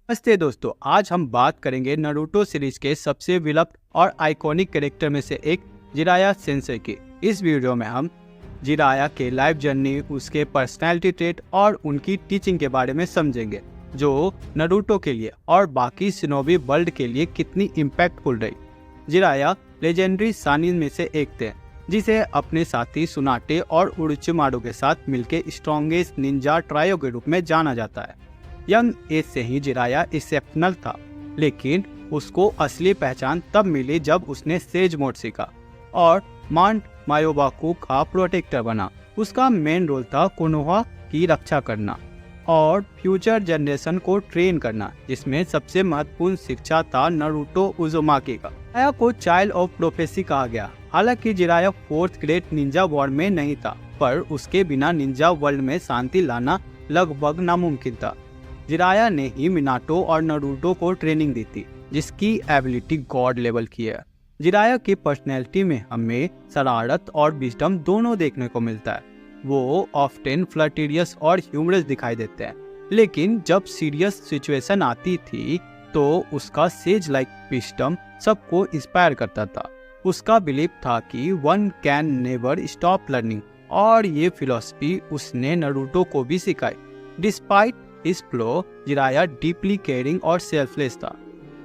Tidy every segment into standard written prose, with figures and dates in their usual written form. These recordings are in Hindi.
नमस्ते दोस्तों, आज हम बात करेंगे नारुतो सीरीज के सबसे विलुप्त और आइकॉनिक कैरेक्टर में से एक जिराया सेंसेई की। इस वीडियो में हम जिराया के लाइफ जर्नी, उसके पर्सनैलिटी ट्रेट और उनकी टीचिंग के बारे में समझेंगे, जो नारुतो के लिए और बाकी शिनोबी वर्ल्ड के लिए कितनी इम्पैक्टफुल रही। जिराया लेजेंडरी शानिन में से एक थे, जिसे अपने साथी सुनाटे और उरोचिमारू के साथ मिलकर स्ट्रॉन्गेस्ट निंजा ट्रायो के रूप में जाना जाता है। यंग एज से ही जिराया एक्सेप्शनल था, लेकिन उसको असली पहचान तब मिली जब उसने सेज मोड सीखा और माउंट मायोबाकू का प्रोटेक्टर बना। उसका मेन रोल था कोनोहा की रक्षा करना और फ्यूचर जनरेशन को ट्रेन करना, जिसमें सबसे महत्वपूर्ण शिक्षा था नारुतो उज़ुमाकी का। जिराया को चाइल्ड ऑफ प्रोफेसी कहा गया। हालांकि Jiraiya 4th grade Ninja war में नहीं था, पर उसके बिना निंजा वर्ल्ड में शांति लाना लगभग नामुमकिन था। जिराया ने ही मिनाटो और नारुतो को ट्रेनिंग दी थी, जिसकी एबिलिटी गॉड लेवल की है। जिराया की पर्सनैलिटी में हमें शरारत और विजडम दोनों देखने को मिलता है। वो ऑफ्टन फ्लर्टियस और ह्यूमरस दिखाई देते हैं, लेकिन जब सीरियस सिचुएशन आती थी तो उसका सेज लाइक विजडम सबको इंस्पायर करता था। उसका बिलीफ था कि one can never stop learning, और ये फिलॉसफी उसने नारुतो को भी सिखाई। डिस्पाइट इस फ्लो, जिराया डीपली केयरिंग और सेल्फलेस था,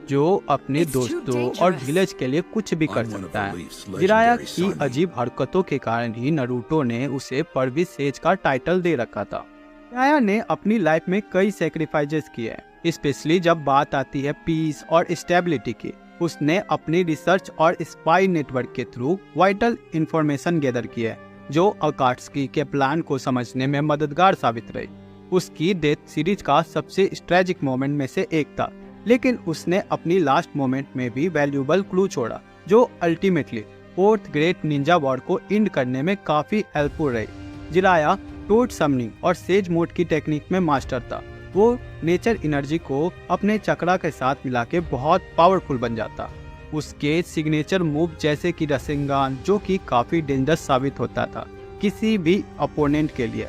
जो अपने दोस्तों और विलेज के लिए कुछ भी कर सकता है। जिराया की अजीब हरकतों के कारण ही नारुतो ने उसे परविश सेज का टाइटल दे रखा था। जिराया ने अपनी लाइफ में कई सैक्रिफाइसेस किए, स्पेशली जब बात आती है पीस और स्टेबिलिटी की। उसने अपनी रिसर्च और स्पाई नेटवर्क के थ्रू वाइटल इंफॉर्मेशन गैदर की है, जो अकात्सुकी के प्लान को समझने में मददगार साबित रही। उसकी डेथ सीरीज का सबसे स्ट्रेजिक मोमेंट में से एक था, लेकिन उसने अपनी लास्ट मोमेंट में भी वैल्यूएबल क्लू छोड़ा, जो ultimately 4th grade Ninja war को एंड करने में काफी हेल्पफुल रही। जिराया टोड समनिंग और सेज मोड की टेक्निक में मास्टर था। वो नेचर एनर्जी को अपने चक्रा के साथ मिला के बहुत पावरफुल बन जाता। उसके सिग्नेचर मूव जैसे कि रसेंगान, जो कि काफी डेंजरस साबित होता था किसी भी अपोनेंट के लिए।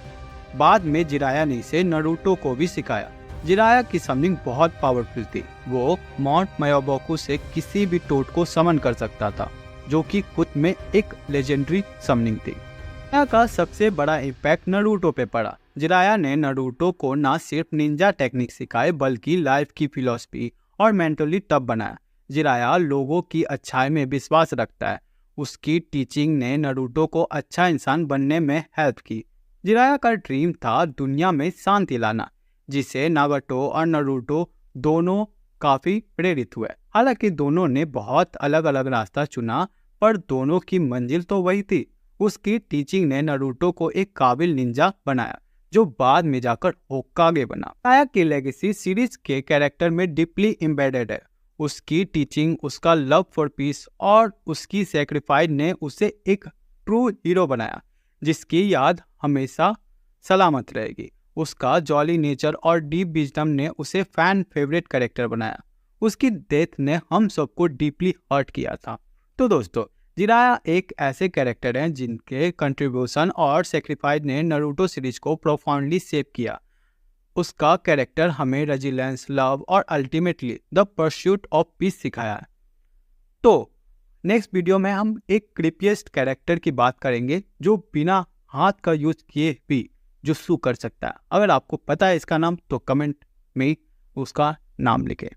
बाद में जिराया ने इसे नारुतो को भी सिखाया। जिराया की समनिंग बहुत पावरफुल थी। वो माउंट मायोबाकू से किसी भी टोड को समन कर सकता था, जो कि खुद में एक लेजेंडरी समनिंग थी। जिराया का सबसे बड़ा इम्पैक्ट नारुतो पे पड़ा। जिराया ने नारुतो को न सिर्फ निंजा टेक्निक सिखाए, बल्कि लाइफ की फिलॉसफी और मेंटली टफ बनाया। जिराया लोगों की अच्छाई में विश्वास रखता है। उसकी टीचिंग ने नारुतो को अच्छा इंसान बनने में हेल्प की। जिराया का ड्रीम था दुनिया में शांति लाना, जिसे नागाटो और नारुतो दोनों काफी प्रेरित हुए। हालांकि दोनों ने बहुत अलग अलग रास्ता चुना, पर दोनों की मंजिल तो वही थी। उसकी टीचिंग ने नारुतो को एक काबिल निंजा बनाया, जो बाद में जाकर होकागे बना। जिराया की लेगेसी सीरीज के कैरेक्टर में डीपली एम्बेडेड है। उसकी टीचिंग, उसका लव फॉर पीस और उसकी सैक्रिफाइस ने उसे एक ट्रू हीरो बनाया, जिसकी याद हमेशा सलामत रहेगी। उसका जॉली नेचर और डीप विजडम ने उसे फैन फेवरेट कैरेक्टर बनाया। उसकी डेथ ने हम सबको डीपली हर्ट किया था। तो दोस्तों, जिराया एक ऐसे कैरेक्टर हैं जिनके कंट्रीब्यूशन और सेक्रीफाइस ने नारुतो सीरीज को प्रोफाउंडली शेप किया। उसका कैरेक्टर हमें रेजिलेंस, लव और ultimately the pursuit of peace सिखाया है। तो नेक्स्ट वीडियो में हम एक क्रीपीएस्ट कैरेक्टर की बात करेंगे, जो बिना हाथ का यूज किए भी जुस्सू कर सकता है। अगर आपको पता है इसका नाम, तो कमेंट में उसका नाम लिखें।